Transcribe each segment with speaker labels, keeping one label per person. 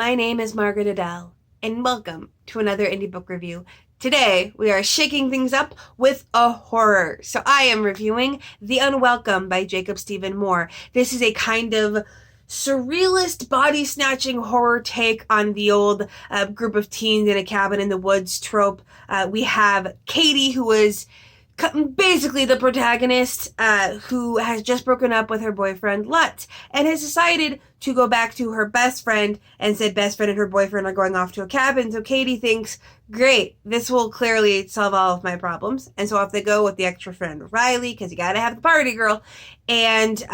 Speaker 1: My name is Margaret Adele, and welcome to another indie book review. Today, we are shaking things up with a horror. So I am reviewing The Unwelcome by Jacob Steven Mohr. This is a kind of surrealist body-snatching horror take on the old group of teens in a cabin in the woods trope. We have Katie, who is basically the protagonist, who has just broken up with her boyfriend Lutz and has decided to go back to her best friend, and said best friend and her boyfriend are going off to a cabin. So Katie thinks, great, this will clearly solve all of my problems. And so off they go with the extra friend Riley, because you gotta have the party girl. And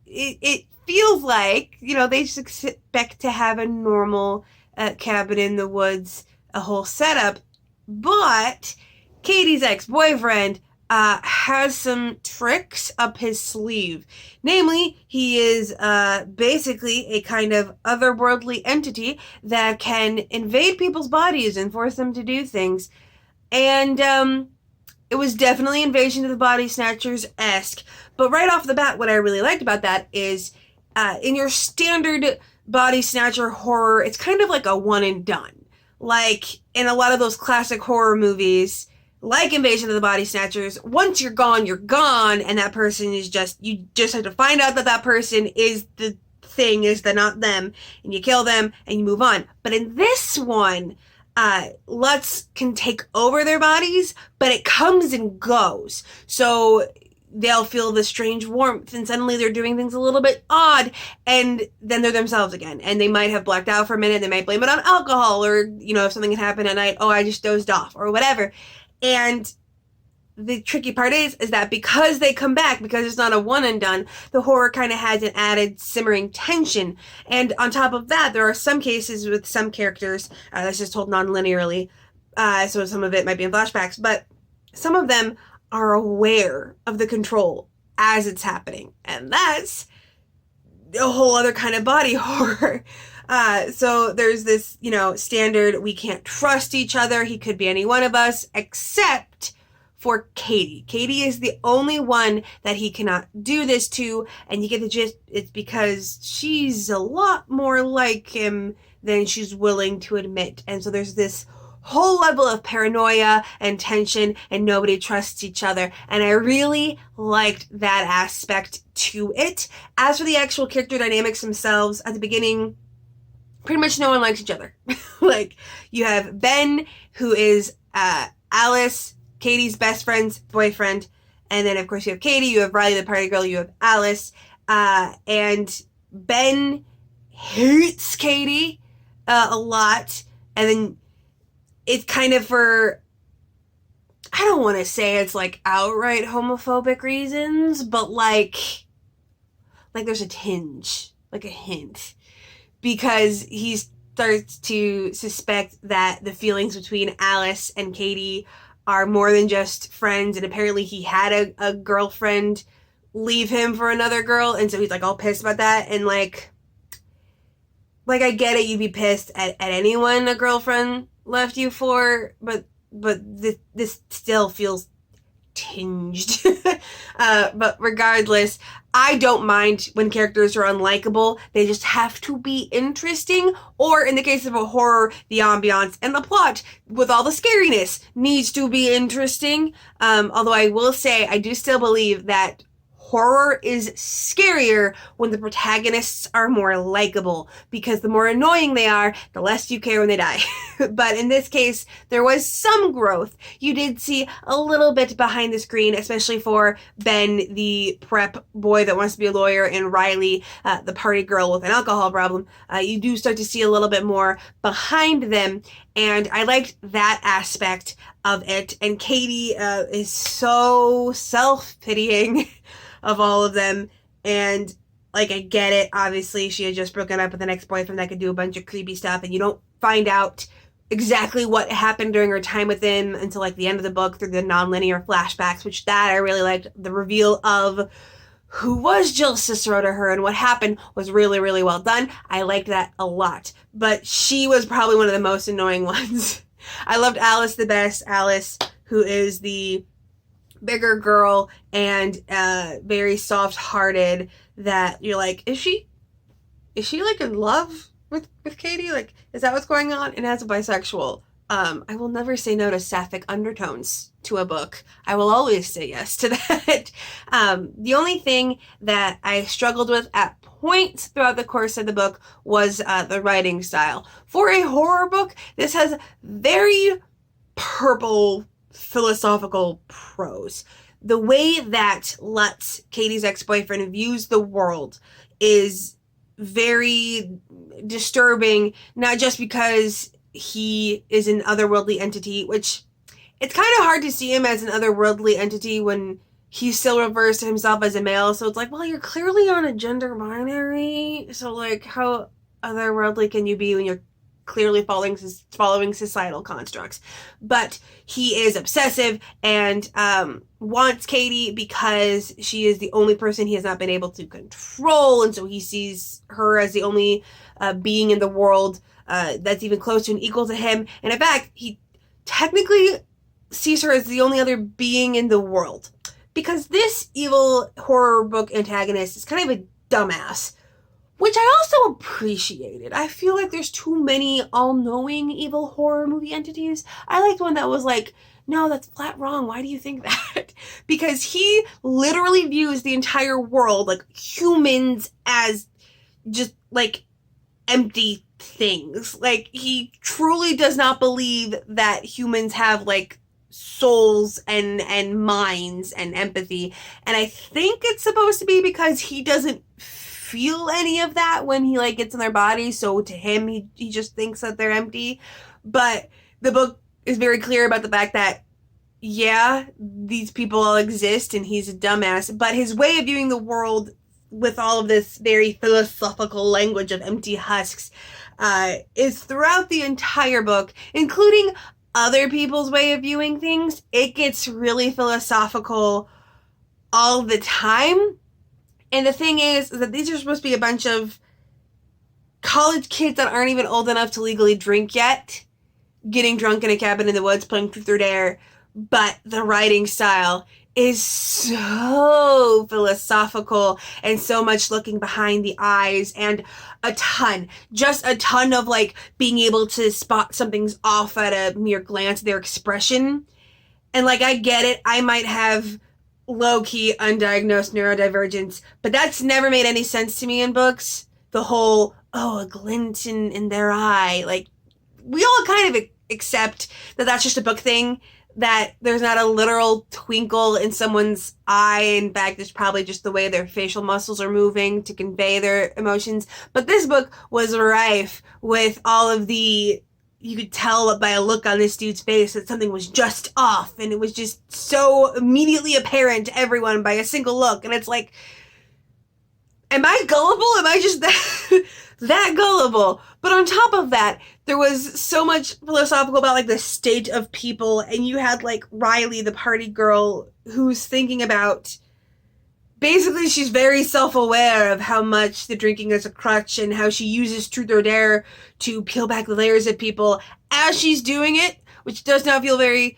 Speaker 1: it feels like, they just expect to have a normal cabin in the woods, a whole setup. But Katie's ex-boyfriend has some tricks up his sleeve. Namely, he is basically a kind of otherworldly entity that can invade people's bodies and force them to do things. And it was definitely Invasion of the Body Snatchers-esque. But right off the bat, what I really liked about that is in your standard body snatcher horror, it's kind of like a one and done. Like in a lot of those classic horror movies, like Invasion of the Body Snatchers, once you're gone, and that person is you just have to find out that that person is the thing, is the not them, and you kill them, and you move on. But in this one, Lutz can take over their bodies, but it comes and goes. So they'll feel this strange warmth, and suddenly they're doing things a little bit odd, and then they're themselves again. And they might have blacked out for a minute, they might blame it on alcohol, or, if something had happened at night, I just dozed off, or whatever. And the tricky part is that because they come back, because it's not a one and done, the horror kind of has an added simmering tension. And on top of that, there are some cases with some characters that's just told non-linearly, so some of it might be in flashbacks, but some of them are aware of the control as it's happening, and that's a whole other kind of body horror. So there's this, standard, we can't trust each other. He could be any one of us, except for Katie. Katie is the only one that he cannot do this to, and you get the gist, it's because she's a lot more like him than she's willing to admit. And so there's this whole level of paranoia and tension, and nobody trusts each other. And I really liked that aspect to it. As for the actual character dynamics themselves, at the beginning, pretty much no one likes each other. Like, you have Ben, who is Alice, Katie's best friend's boyfriend, and then of course you have Katie, you have Riley the party girl, you have Alice, and Ben hates Katie a lot, and then it's kind of for, I don't want to say it's like outright homophobic reasons, but like there's a tinge, like a hint, because he starts to suspect that the feelings between Alice and Katie are more than just friends, and apparently he had a girlfriend leave him for another girl, and so he's like all pissed about that. And like I get it, you'd be pissed at anyone a girlfriend left you for, but this still feels tinged. But regardless, I don't mind when characters are unlikable. They just have to be interesting, or in the case of a horror, the ambiance and the plot with all the scariness needs to be interesting. Although I will say, I do still believe that horror is scarier when the protagonists are more likable, because the more annoying they are, the less you care when they die. But in this case, there was some growth. You did see a little bit behind the screen, especially for Ben, the prep boy that wants to be a lawyer, and Riley, the party girl with an alcohol problem. You do start to see a little bit more behind them, and I liked that aspect of it. And Katie is so self-pitying of all of them, and like, I get it, obviously she had just broken up with an ex-boyfriend that could do a bunch of creepy stuff, and you don't find out exactly what happened during her time with him until like the end of the book through the non-linear flashbacks, which that I really liked. The reveal of who was Jill Cicero to her and what happened was really, really well done. I liked that a lot, but she was probably one of the most annoying ones. I loved Alice the best. Alice, who is the bigger girl and very soft-hearted, that you're like, is she like in love with Katie? Like, is that what's going on? And as a bisexual, I will never say no to sapphic undertones to a book. I will always say yes to that. The only thing that I struggled with at points throughout the course of the book was the writing style. For a horror book, this has very purple philosophical prose. The way that Lutz, Katie's ex-boyfriend, views the world is very disturbing, not just because he is an otherworldly entity, which it's kind of hard to see him as an otherworldly entity when he still refers to himself as a male. So it's like, well, you're clearly on a gender binary. So, like, how otherworldly can you be when you're clearly following societal constructs? But he is obsessive and wants Katie because she is the only person he has not been able to control, and so he sees her as the only being in the world that's even close to and equal to him. And in fact, he technically sees her as the only other being in the world, because this evil horror book antagonist is kind of a dumbass, which I also appreciated. I feel like there's too many all-knowing evil horror movie entities. I liked one that was like, no, that's flat wrong. Why do you think that? Because he literally views the entire world, like humans, as just like empty things. Like, he truly does not believe that humans have like souls and minds and empathy. And I think it's supposed to be because he doesn't feel any of that when he like gets in their body, so to him he just thinks that they're empty. But the book is very clear about the fact that, yeah, these people all exist and he's a dumbass, but his way of viewing the world with all of this very philosophical language of empty husks is throughout the entire book, including other people's way of viewing things. It gets really philosophical all the time. And the thing is that these are supposed to be a bunch of college kids that aren't even old enough to legally drink yet, getting drunk in a cabin in the woods, playing Truth or Dare. But the writing style is so philosophical and so much looking behind the eyes, and just a ton of like being able to spot something's off at a mere glance of their expression. And like, I get it, I might have low-key undiagnosed neurodivergence, but that's never made any sense to me in books. The whole, oh, a glint in their eye. Like, we all kind of accept that that's just a book thing, that there's not a literal twinkle in someone's eye. In fact, it's probably just the way their facial muscles are moving to convey their emotions. But this book was rife with all of the, you could tell by a look on this dude's face that something was just off, and it was just so immediately apparent to everyone by a single look. And it's like, am I gullible? Am I just that gullible? But on top of that, there was so much philosophical about like the state of people, and you had like Riley, the party girl, who's thinking about, basically she's very self-aware of how much the drinking is a crutch and how she uses Truth or Dare to peel back the layers of people as she's doing it, which does not feel very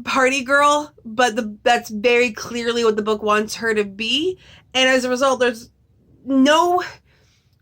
Speaker 1: party girl, but that's very clearly what the book wants her to be. And as a result, there's no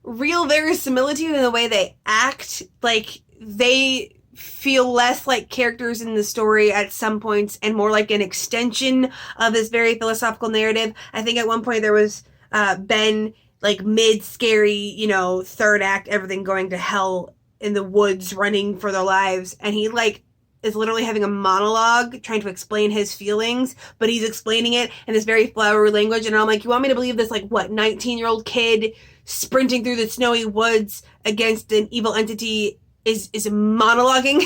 Speaker 1: real verisimilitude in the way they act. Like, they feel less like characters in the story at some points and more like an extension of this very philosophical narrative. I think at one point there was Ben, like mid-scary, third act, everything going to hell in the woods, running for their lives, and he like is literally having a monologue trying to explain his feelings, but he's explaining it in this very flowery language, and I'm like, you want me to believe this, like, what, 19-year-old kid sprinting through the snowy woods against an evil entity is monologuing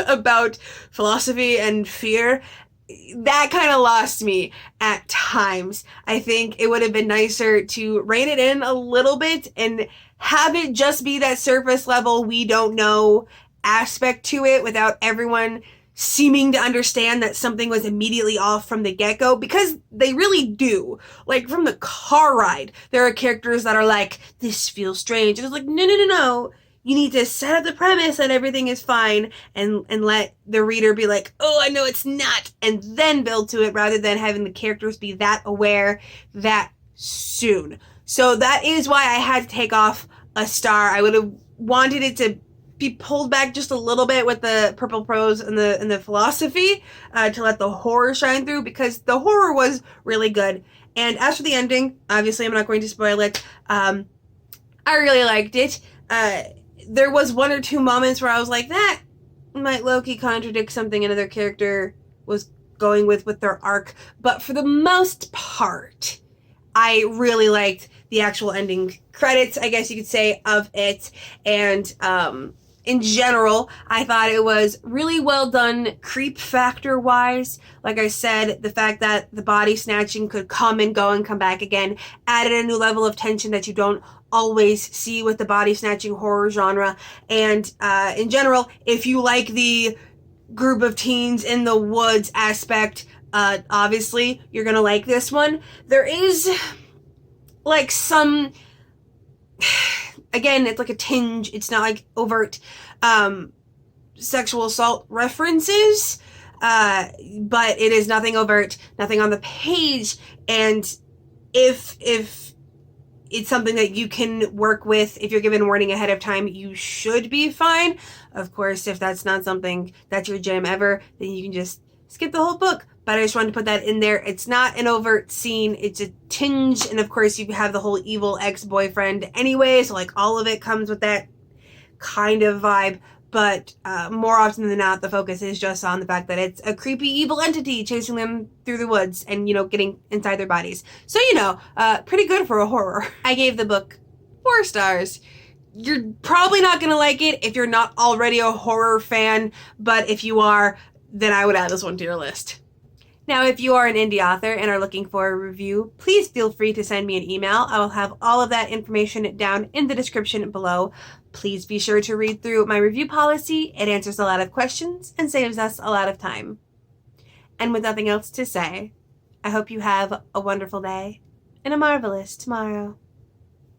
Speaker 1: about philosophy and fear? That kind of lost me at times. I think it would have been nicer to rein it in a little bit and have it just be that surface level we don't know aspect to it, without everyone seeming to understand that something was immediately off from the get-go, because they really do. Like, from the car ride, there are characters that are like, this feels strange. And it's like, no. You need to set up the premise that everything is fine and let the reader be like, oh, I know it's not, and then build to it, rather than having the characters be that aware that soon. So that is why I had to take off a star. I would have wanted it to be pulled back just a little bit with the purple prose and the philosophy to let the horror shine through, because the horror was really good. And as for the ending, obviously I'm not going to spoil it. I really liked it. There was one or two moments where I was like, that might low-key contradict something another character was going with their arc. But for the most part, I really liked the actual ending credits, I guess you could say, of it. And in general, I thought it was really well done creep factor wise. Like I said, the fact that the body snatching could come and go and come back again added a new level of tension that you don't always see with the body snatching horror genre. And in general, if you like the group of teens in the woods aspect, obviously you're gonna like this one. There is like some, again, it's like a tinge, it's not like overt sexual assault references, but it is nothing overt, nothing on the page. And if it's something that you can work with, if you're given warning ahead of time, you should be fine. Of course, if that's not something that's your jam ever, then you can just skip the whole book. But I just wanted to put that in there. It's not an overt scene, it's a tinge, and of course you have the whole evil ex-boyfriend anyway, so like all of it comes with that kind of vibe. But more often than not, the focus is just on the fact that it's a creepy evil entity chasing them through the woods and, getting inside their bodies. So, pretty good for a horror. I gave the book 4 stars. You're probably not going to like it if you're not already a horror fan, but if you are, then I would add this one to your list. Now, if you are an indie author and are looking for a review, please feel free to send me an email. I will have all of that information down in the description below. Please be sure to read through my review policy. It answers a lot of questions and saves us a lot of time. And with nothing else to say, I hope you have a wonderful day and a marvelous tomorrow.